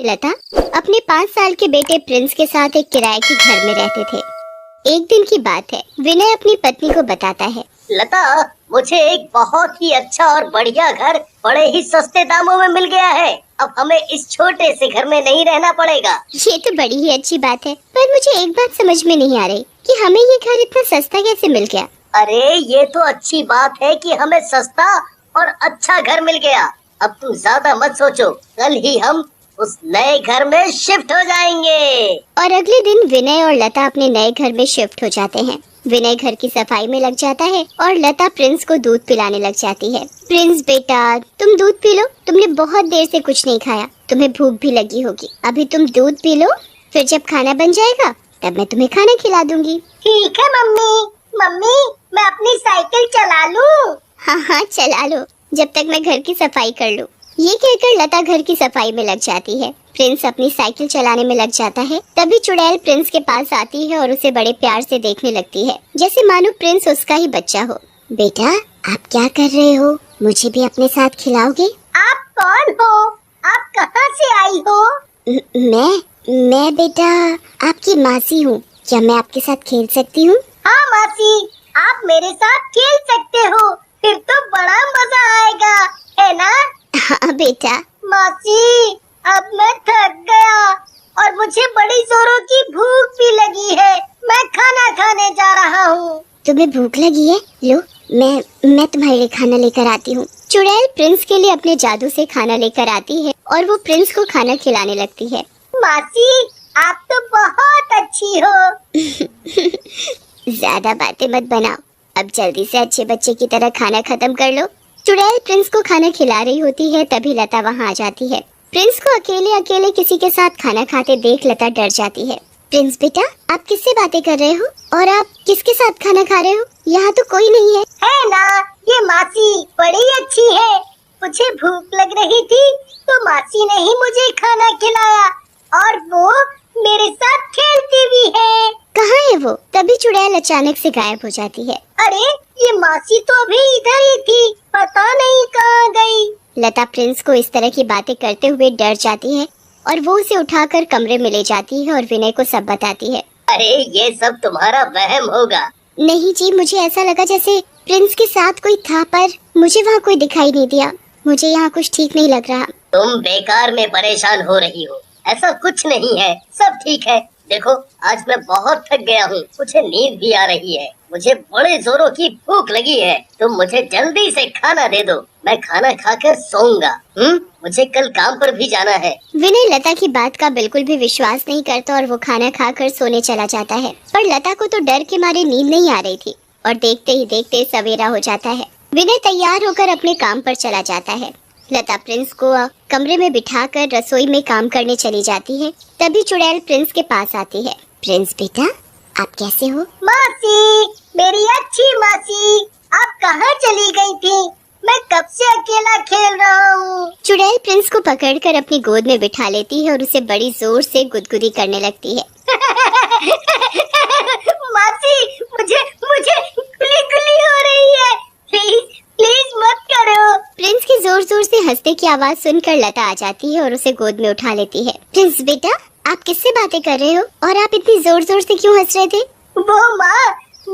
लता अपने 5 साल के बेटे प्रिंस के साथ एक किराए के घर में रहते थे। एक दिन की बात है, विनय अपनी पत्नी को बताता है, लता, मुझे एक बहुत ही अच्छा और बढ़िया घर बड़े ही सस्ते दामों में मिल गया है। अब हमें इस छोटे से घर में नहीं रहना पड़ेगा। ये तो बड़ी ही अच्छी बात है, पर मुझे एक बात समझ में नहीं आ रही कि हमें ये घर इतना सस्ता कैसे मिल गया। अरे ये तो अच्छी बात है कि हमें सस्ता और अच्छा घर मिल गया। अब तुम ज्यादा मत सोचो, कल ही हम उस नए घर में शिफ्ट हो जाएंगे। और अगले दिन विनय और लता अपने नए घर में शिफ्ट हो जाते हैं। विनय घर की सफाई में लग जाता है और लता प्रिंस को दूध पिलाने लग जाती है। प्रिंस बेटा, तुम दूध पी लो, तुमने बहुत देर से कुछ नहीं खाया, तुम्हें भूख भी लगी होगी। अभी तुम दूध पी लो, फिर जब खाना बन जाएगा तब मैं तुम्हें खाना खिला दूंगी। ठीक है मम्मी। मम्मी, मैं अपनी साइकिल चला लूं? हाँ, चला लो, जब तक मैं घर की सफाई कर लूं। ये कहकर लता घर की सफाई में लग जाती है। प्रिंस अपनी साइकिल चलाने में लग जाता है। तभी चुड़ैल प्रिंस के पास आती है और उसे बड़े प्यार से देखने लगती है, जैसे मानो प्रिंस उसका ही बच्चा हो। बेटा, आप क्या कर रहे हो? मुझे भी अपने साथ खिलाओगे? आप कौन हो? आप कहाँ से आई हो? मैं बेटा आपकी मासी हूँ। क्या मैं आपके साथ खेल सकती हूँ? हाँ मासी, आप मेरे साथ खेल सकते हो, फिर तो बड़ा मजा आएगा, है ना? हाँ बेटा। मासी, अब मैं थक गया और मुझे बड़ी जोरों की भूख भी लगी है। मैं खाना खाने जा रहा हूँ। तुम्हें भूख लगी है? लो, मैं तुम्हारे लिए खाना लेकर आती हूँ। चुड़ैल प्रिंस के लिए अपने जादू से खाना लेकर आती है और वो प्रिंस को खाना खिलाने लगती है। मासी, आप तो बहुत अच्छी हो। ज्यादा बातें मत बनाओ, अब जल्दी से अच्छे बच्चे की तरह खाना खत्म कर लो। चुड़ैल प्रिंस को खाना खिला रही होती है, तभी लता वहाँ आ जाती है। प्रिंस को अकेले अकेले किसी के साथ खाना खाते देख लता डर जाती है। प्रिंस बेटा, आप किससे बातें कर रहे हो और आप किसके साथ खाना खा रहे हो? यहाँ तो कोई नहीं है ना? ये मासी बड़ी अच्छी है। मुझे भूख लग रही थी तो मासी ने ही मुझे खाना खिलाया और वो मेरे साथ खेलती भी है। कहाँ है वो? तभी चुड़ैल अचानक से गायब हो जाती है। अरे, ये मासी तो अभी इधर ही थी, पता नहीं कहाँ गई। लता प्रिंस को इस तरह की बातें करते हुए डर जाती है और वो उसे उठाकर कमरे में ले जाती है और विनय को सब बताती है। अरे, ये सब तुम्हारा वहम होगा। नहीं जी, मुझे ऐसा लगा जैसे प्रिंस के साथ कोई था, पर मुझे वहाँ कोई दिखाई नहीं दिया। मुझे यहाँ कुछ ठीक नहीं लग रहा। तुम बेकार में परेशान हो रही हो, ऐसा कुछ नहीं है, सब ठीक है। देखो, आज मैं बहुत थक गया हूँ, मुझे नींद भी आ रही है, मुझे बड़े जोरों की भूख लगी है। तुम मुझे जल्दी से खाना दे दो, मैं खाना खाकर सोऊंगा। मुझे कल काम पर भी जाना है। विनय लता की बात का बिल्कुल भी विश्वास नहीं करता और वो खाना खाकर सोने चला जाता है। पर लता को तो डर के मारे नींद नहीं आ रही थी और देखते ही देखते सवेरा हो जाता है। विनय तैयार होकर अपने काम पर चला जाता है। लता प्रिंस को कमरे में बिठाकर रसोई में काम करने चली जाती है। तभी चुड़ैल प्रिंस के पास आती है। प्रिंस बेटा, आप कैसे हो? मासी, मेरी अच्छी मासी, आप कहाँ चली गई थी? मैं कब से अकेला खेल रहा हूँ। चुड़ैल प्रिंस को पकड़कर अपनी गोद में बिठा लेती है और उसे बड़ी जोर से गुदगुदी करने लगती है। मासी, मुझे गुली गुली हो रही है, प्लीज प्लीज मत करो। प्रिंस की जोर जोर से हंसने की आवाज सुनकर लता आ जाती है और उसे गोद में उठा लेती है। प्रिंस बेटा, आप किससे बातें कर रहे हो और आप इतनी जोर जोर से क्यों हंस रहे थे? वो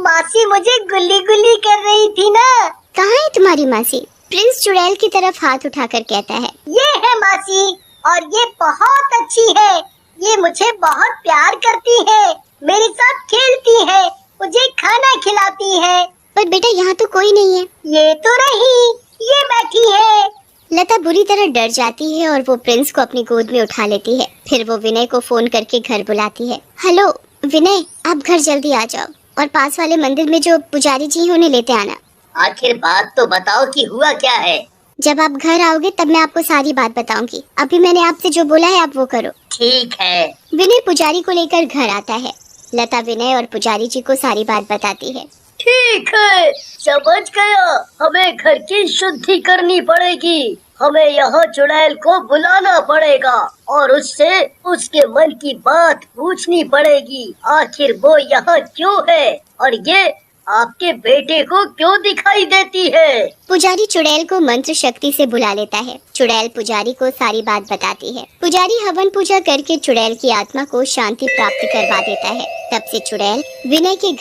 मासी मुझे गुल्ली गुल्ली कर रही थी ना। कहाँ है तुम्हारी मासी? प्रिंस चुड़ैल की तरफ हाथ उठाकर कहता है। ये है मासी, और ये बहुत अच्छी है। ये मुझे बहुत प्यार करती है, मेरे साथ खेलती है, मुझे खाना खिलाती है। पर बेटा, यहाँ तो कोई नहीं है। ये तो रही, ये बैठी है। लता बुरी तरह डर जाती है और वो प्रिंस को अपनी गोद में उठा लेती है। फिर वो विनय को फोन करके घर बुलाती है। हेलो विनय, आप घर जल्दी आ जाओ और पास वाले मंदिर में जो पुजारी जी हैं उन्हें लेते आना। आखिर बात तो बताओ कि हुआ क्या है। जब आप घर आओगे तब मैं आपको सारी बात बताऊंगी। अभी मैंने आपसे जो बोला है आप वो करो। ठीक है। विनय पुजारी को लेकर घर आता है। लता विनय और पुजारी जी को सारी बात बताती है। ठीक है, समझ गया। हमें घर की शुद्धि करनी पड़ेगी। हमें यहाँ चुड़ैल को बुलाना पड़ेगा और उससे उसके मन की बात पूछनी पड़ेगी। आखिर वो यहाँ क्यों है और ये आपके बेटे को क्यों दिखाई देती है? पुजारी चुड़ैल को मंत्र शक्ति से बुला लेता है। चुड़ैल पुजारी को सारी बात बताती है। पुजारी हवन पूजा करके चुड़ैल की आत्मा को शांति प्राप्त करवा देता है। तब से चुड़ैल विनय के घर